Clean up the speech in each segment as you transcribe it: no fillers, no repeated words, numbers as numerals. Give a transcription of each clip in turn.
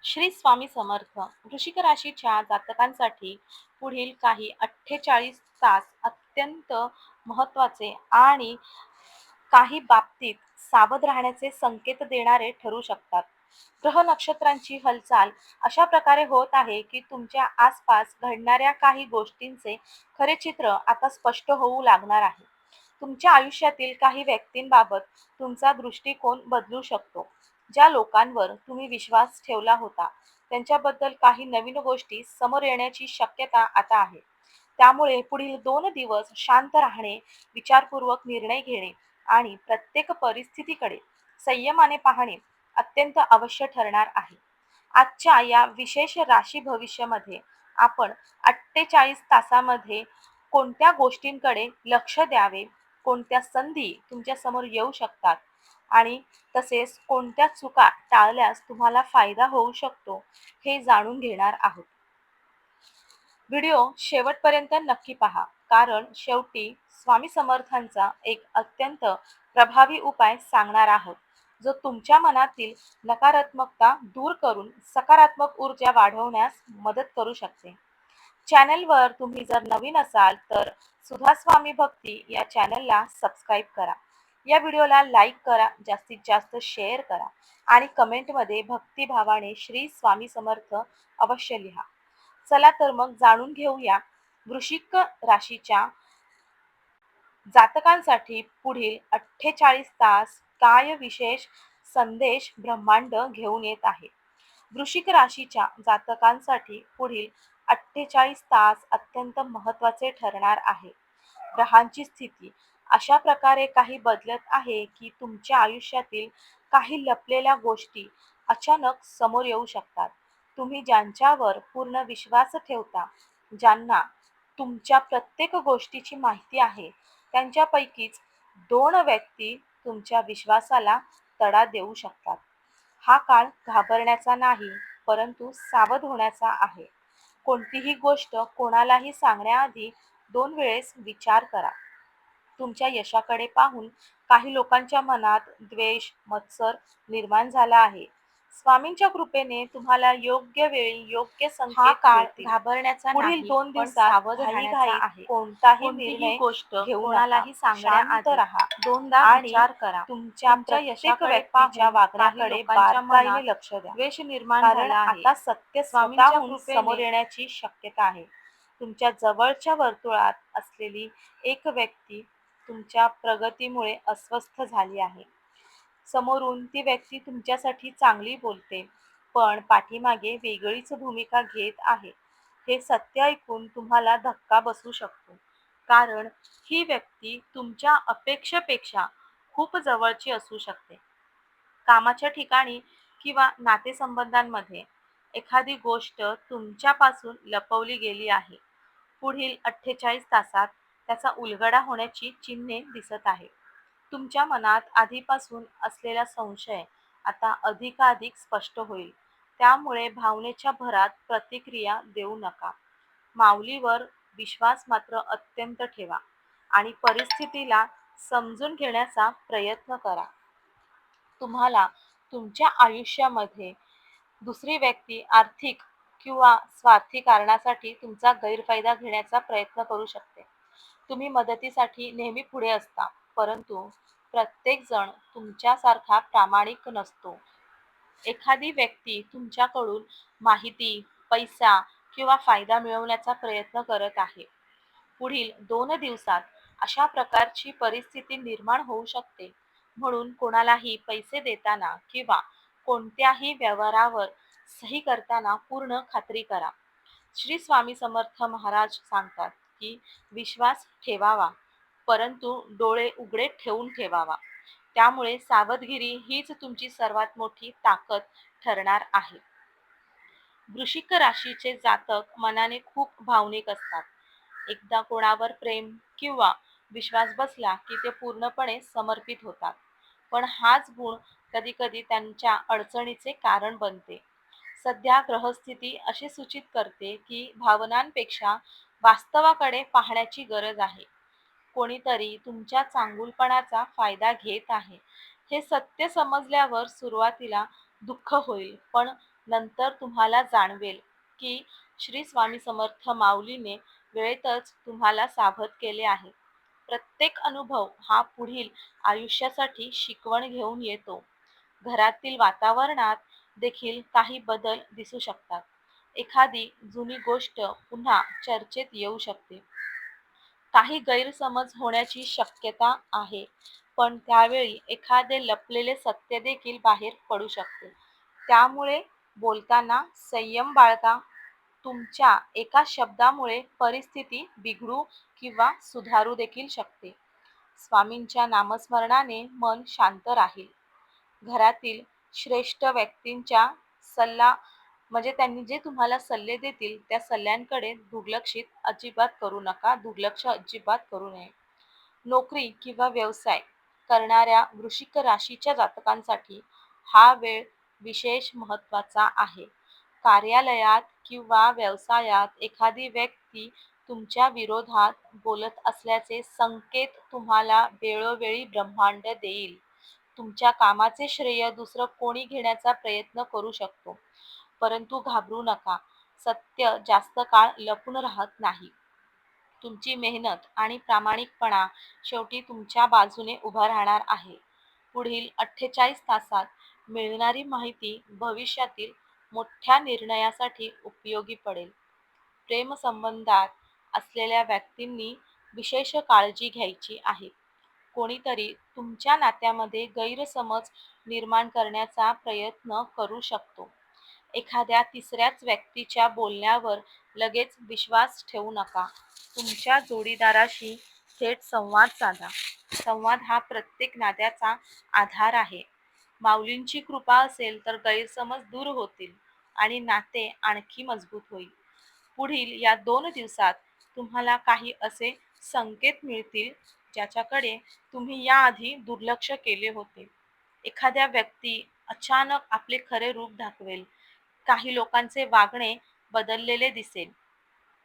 श्री स्वामी समर्थ. वृश्चिक राशीच्या जातकांसाठी पुढील काही 48 तास अत्यंत महत्त्वाचे आणि काही बाबतीत सावध राहण्याचे संकेत देणारे ठरू शकतात. ग्रह नक्षत्रांची हालचाल अशा प्रकारे होत आहे की तुमच्या आसपास घडणाऱ्या काही गोष्टींचे खरे चित्र आता स्पष्ट होऊ लागणार आहे. तुमच्या आयुष्यातील काही व्यक्तींबाबत तुमचा दृष्टिकोन बदलू शकतो. ज्या लोकांवर तुम्ही विश्वास ठेवला होता त्यांच्याबद्दल काही नवीन गोष्टी समोर येण्याची शक्यता आता आहे. त्यामुळे पुढील 2 दिवस शांत राहणे, विचारपूर्वक निर्णय घेणे आणि प्रत्येक परिस्थितीकडे संयमाने पाहणे अत्यंत अवश्य ठरणार आहे. आजच्या या विशेष राशी भविष्यामध्ये आपण 48 तासामध्ये कोणत्या गोष्टींकडे लक्ष द्यावे, कोणत्या संधी तुमच्या समोर येऊ शकतात आणि तसेच कोणत्या चुका टाळल्यास तुम्हाला फायदा होऊ शकतो हे जाणून घेणार आहोत. व्हिडिओ शेवटपर्यंत नक्की पहा, कारण शेवटी स्वामी समर्थांचा एक अत्यंत प्रभावी उपाय सांगणार आहोत जो तुमच्या मनातील नकारात्मकता दूर करून सकारात्मक ऊर्जा वाढवण्यास मदत करू शकते. चॅनलवर तुम्ही जर नवीन असाल तर सुधा स्वामी भक्ती या चॅनलला सबस्क्राईब करा. या व्हिडिओला लाईक करा, जास्तीत जास्त शेअर करा आणि कमेंटमध्ये भक्तिभावाने श्री स्वामी समर्थ अवश्य लिहा. चला तर मग जाणून घेऊया वृश्चिक राशीच्या जातकांसाठी पुढील 48 तास काय विशेष संदेश ब्रह्मांड घेऊन येत आहे. वृश्चिक राशीच्या जातकांसाठी पुढील 48 तास अत्यंत महत्त्वाचे ठरणार आहे. ग्रहांची स्थिती अशा प्रकारे काही बदलत आहे की तुमच्या आयुष्यातील काही लपलेल्या गोष्टी अचानक समोर येऊ शकतात. तुम्ही ज्यांच्यावर पूर्ण विश्वास ठेवता, ज्यांना तुमच्या प्रत्येक गोष्टीची माहिती आहे, त्यांच्यापैकीच 2 व्यक्ती तुमच्या विश्वासाला तडा देऊ शकतात. हा काळ घाबरण्याचा नाही, परंतु सावध होण्याचा आहे. कोणतीही गोष्ट कोणालाही सांगण्याआधी 2 वेळेस विचार करा. तुमच्या यशाकडे पाहून काही लोकांच्या मनात द्वेष, मत्सर निर्माण झाला आहे. स्वामींच्या कृपेने तुम्हाला योग्य वेळी योग्य संकेत काळ मिळतील. घाबरण्याचा पुढील नाही, 2 दिवसात सावध घाई राहण्याचा आहे. कोणताही कोणतीही निर्णय गोष्ट घेऊ कोणालाही नका. शांत सांगण्याआधी राहा, 2दा आणि विचार करा. तुमच्या प्रत्येक यशाकडे व्यक्तीच्या पाहून वागण्याकडे काही लोकांच्या बारकाईने मनात लक्ष द्या, द्वेष निर्माण कारण झाला आहे. आता सत्य स्वामींच्या स्वतःहून समोर कृपेने येण्याची शक्यता आहे. तुमच्या जवळच्या वर्तुळात असलेली एक व्यक्ती तुमच्या प्रगतीमुळे अस्वस्थ झाली आहे. समोरून ती व्यक्ती तुमच्यासाठी चांगली बोलते, पण पाठीमागे वेगळीच भूमिका घेत आहे. हे सत्य ऐकून तुम्हाला धक्का बसू शकतो, कारण ही व्यक्ती तुमच्या अपेक्षेपेक्षा खूप जवळची असू शकते. कामाच्या ठिकाणी किंवा नातेसंबंधांमध्ये एखादी गोष्ट तुमच्यापासून लपवली गेली आहे. पुढील 48 तासात त्याचा उलगडा होण्याची चिन्हे दिसत आहे. तुमच्या मनात आधीपासून असलेला संशय आता अधिकाधिक स्पष्ट होईल. त्यामुळे भावनेच्या भरात प्रतिक्रिया देऊ नका. माऊलीवर विश्वास मात्र अत्यंत ठेवा आणि परिस्थितीला समजून घेण्याचा प्रयत्न करा. तुम्हाला तुमच्या आयुष्यामध्ये दुसरी व्यक्ती आर्थिक किंवा स्वार्थी कारणासाठी तुमचा गैरफायदा घेण्याचा प्रयत्न करू शकते. तुम्ही मदतीसाठी नेहमी पुढे असता, परंतु प्रत्येक जण तुमच्यासारखा प्रामाणिक नसतो. एखादी व्यक्ती तुमच्याकडून माहिती, पैसा किंवा फायदा मिळवण्याचा प्रयत्न करत आहे. पुढील 2 दिवसात अशा प्रकारची परिस्थिती निर्माण होऊ शकते. म्हणून कोणालाही पैसे देताना किंवा कोणत्याही व्यवहारावर सही करताना पूर्ण खात्री करा. श्री स्वामी समर्थ महाराज सांगतात की विश्वास ठेवावा, परंतु डोळे उघडे ठेवून ठेवावा. त्यामुळे सावधगिरी हीच तुमची सर्वात मोठी ताकद ठरणार आहे. वृश्चिक राशीचे जातक मनाने खूप भावनिक असतात. एकदा कोणावर प्रेम किंवा विश्वास बसला की ते पूर्णपणे समर्पित होतात. पण हाच गुण कधीकधी त्यांच्या अडचणीचे कारण बनते. सध्या ग्रहस्थिती अशी सूचित करते की भावनांपेक्षा वास्तवाकडे पाहण्याची गरज आहे. कोणीतरी तुमच्या चांगुलपणाचा फायदा घेत आहे. हे सत्य समजल्यावर सुरुवातीला दुःख होईल, पण नंतर तुम्हाला जाणवेल की श्री स्वामी समर्थ माऊलीने वेळेतच तुम्हाला सावध केले आहे. प्रत्येक अनुभव हा पुढील आयुष्यासाठी शिकवण घेऊन येतो. घरातील वातावरणात देखील काही बदल दिसू शकतात. एखादी जुनी गोष्ट पुन्हा चर्चेत येऊ शकते. काही गैरसमज होण्याची शक्यता आहे, पण त्यावेळी एखादे लपलेले सत्य देखील बाहेर पडू शकते. त्यामुळे बोलताना संयम बाळगा. तुमच्या एका शब्दामुळे परिस्थिती बिघडू किंवा सुधारू देखील शकते. स्वामींच्या नामस्मरणाने मन शांत राहील. घरातील श्रेष्ठ व्यक्तींच्या सल्ला म्हणजे त्यांनी जे तुम्हाला सल्ले देतील त्या सल्ल्यांकडे दुर्लक्ष अजिबात करू नये. नोकरी किंवा व्यवसाय करणाऱ्या वृश्चिक राशीच्या जातकांसाठी हा वेळ विशेष महत्त्वाचा आहे. कार्यालयात किंवा व्यवसायात एखादी व्यक्ती तुमच्या विरोधात बोलत असल्याचे संकेत तुम्हाला वेळोवेळी ब्रह्मांड देईल. तुमच्या कामाचे श्रेय दुसरं कोणी घेण्याचा प्रयत्न करू शकतो. परंतु घाबरू नका. सत्य जास्त काळ लपून राहत नाही. तुमची मेहनत आणि प्रामाणिकपणा शेवटी तुमच्या बाजूने उभा राहणार आहे. पुढील 48 तासात मिळणारी माहिती भविष्यातील मोठ्या निर्णयासाठी उपयोगी पडेल. प्रेमसंबंधात असलेल्या व्यक्तींनी विशेष काळजी घ्यायची आहे. कोणीतरी तुमच्या नात्यामध्ये गैरसमज निर्माण करण्याचा प्रयत्न करू शकतो. एखाद्या तिसऱ्याच व्यक्तीच्या बोलण्यावर लगेच विश्वास ठेवू नका. तुमच्या जोडीदाराशी थेट संवाद साधा. संवाद हा प्रत्येक नात्याचा आधार आहे. माऊलींची कृपा असेल तर गैरसमज दूर होतील आणि नाते आणखी मजबूत होईल. पुढील या 2 दिवसात तुम्हाला काही असे संकेत मिळतील ज्याच्याकडे तुम्ही याआधी दुर्लक्ष केले होते. एखाद्या व्यक्ती अचानक आपले खरे रूप दाखवेल. काही लोकांचे वागणे बदललेले दिसेल.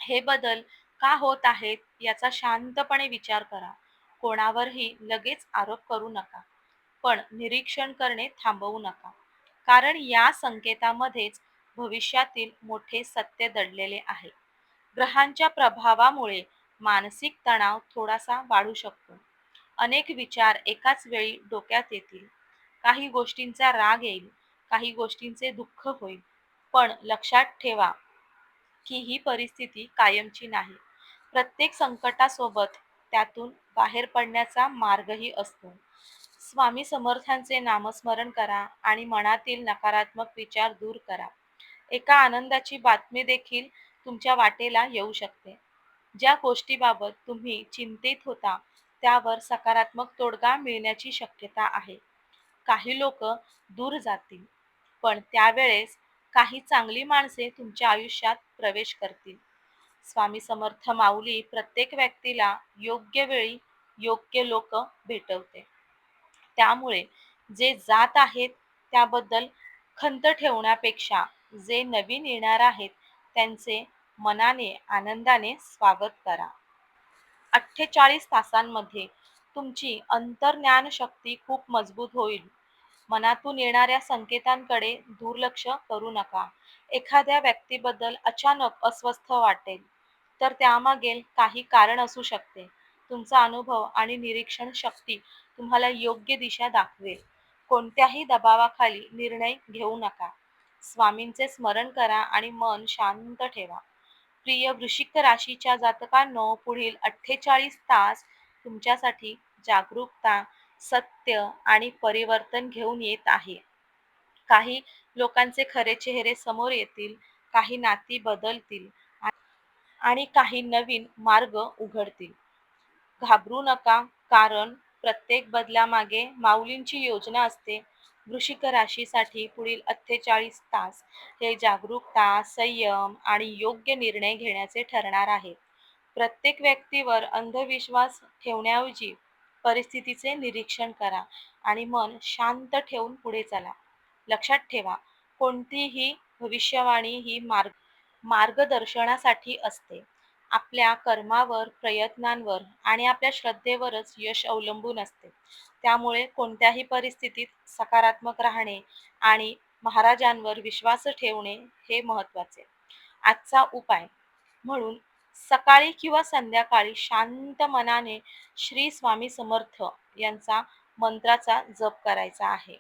हे बदल का होत आहेत याचा शांतपणे विचार करा. कोणावरही लगेच आरोप करू नका, पण निरीक्षण करणे थांबवू नका. कारण या संकेतामध्येच भविष्यातील मोठे सत्य दडलेले आहे. ग्रहांच्या प्रभावामुळे मानसिक तणाव थोडासा वाढू शकतो. अनेक विचार एकाच वेळी डोक्यात येतील. काही गोष्टींचा राग येईल, काही गोष्टींचे दुःख होईल. पण लक्षात ठेवा की ही परिस्थिती कायमची नाही. प्रत्येक संकटासोबत त्यातून बाहेर पडण्याचा मार्गही असतो. स्वामी समर्थांचे नामस्मरण करा आणि मनातील नकारात्मक विचार दूर करा. एका आनंदाची बातमी देखील तुमच्या वाटेला येऊ शकते. ज्या गोष्टीबाबत तुम्ही चिंतित होता त्यावर सकारात्मक तोडगा मिळण्याची शक्यता आहे. काही लोक दूर जातील, पण त्यावेळेस काही चांगली माणसे तुमच्या आयुष्यात प्रवेश करतील. स्वामी समर्थ माऊली प्रत्येक व्यक्तीला योग्य वेळी योग्य लोक भेटवते. त्यामुळे जे जात आहेत त्याबद्दल खंत ठेवण्यापेक्षा जे नवीन येणार आहेत त्यांचे मनाने आनंदाने स्वागत करा. 48 तासांमध्ये तुमची अंतर्ज्ञान शक्ती खूप मजबूत होईल. मनातून येणाऱ्या संकेतांकडे दुर्लक्ष करू नका. एखाद्या व्यक्तीबद्दल अचानक अस्वस्थ वाटेल तर त्यामागील काही कारण असू शकते. तुमचा अनुभव आणि निरीक्षण शक्ती तुम्हाला योग्य दिशा दाखवेल. कोणत्याही दबावाखाली निर्णय घेऊ नका. स्वामींचे स्मरण करा आणि मन शांत ठेवा. प्रिय वृश्चिक राशीच्या जातकांनो, पुढील 48 तास तुमच्यासाठी जागरूकता, सत्य आणि परिवर्तन घेऊन येत आहे. काही लोकांचे खरे चेहरे समोर येतील, काही नाती बदलतील आणि काही नवीन मार्ग उघडतील. घाबरू नका, कारण प्रत्येक बदलामागे माऊलींची योजना असते. वृश्चिक राशीसाठी पुढील 48 तास हे जागरूकता, संयम आणि योग्य निर्णय घेण्याचे ठरणार आहे. प्रत्येक व्यक्तीवर अंधविश्वास ठेवण्याऐवजी परिस्थितीचे निरीक्षण करा आणि मन शांत ठेवून पुढे चला. लक्षात ठेवा, कोणतीही भविष्यवाणी ही मार्गदर्शनासाठी असते. आपल्या कर्मावर, प्रयत्नांवर आणि आपल्या श्रद्धेवरच यश अवलंबून असते. त्यामुळे कोणत्याही परिस्थितीत सकारात्मक राहणे आणि महाराजांवर विश्वास ठेवणे हे महत्त्वाचे. आजचा उपाय म्हणून सकाळी किंवा संध्याकाळी शांत मनाने श्री स्वामी समर्थ यांचा मंत्राचा जप करायचा आहे.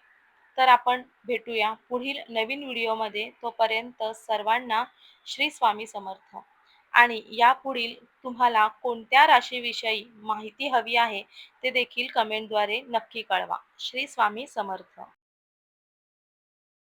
तर आपण भेटूया पुढील नवीन व्हिडिओमध्ये. तोपर्यंत सर्वांना श्री स्वामी समर्थ. आणि यापुढील तुम्हाला कोणत्या राशीविषयी माहिती हवी आहे ते देखील कमेंटद्वारे नक्की कळवा. श्री स्वामी समर्थ.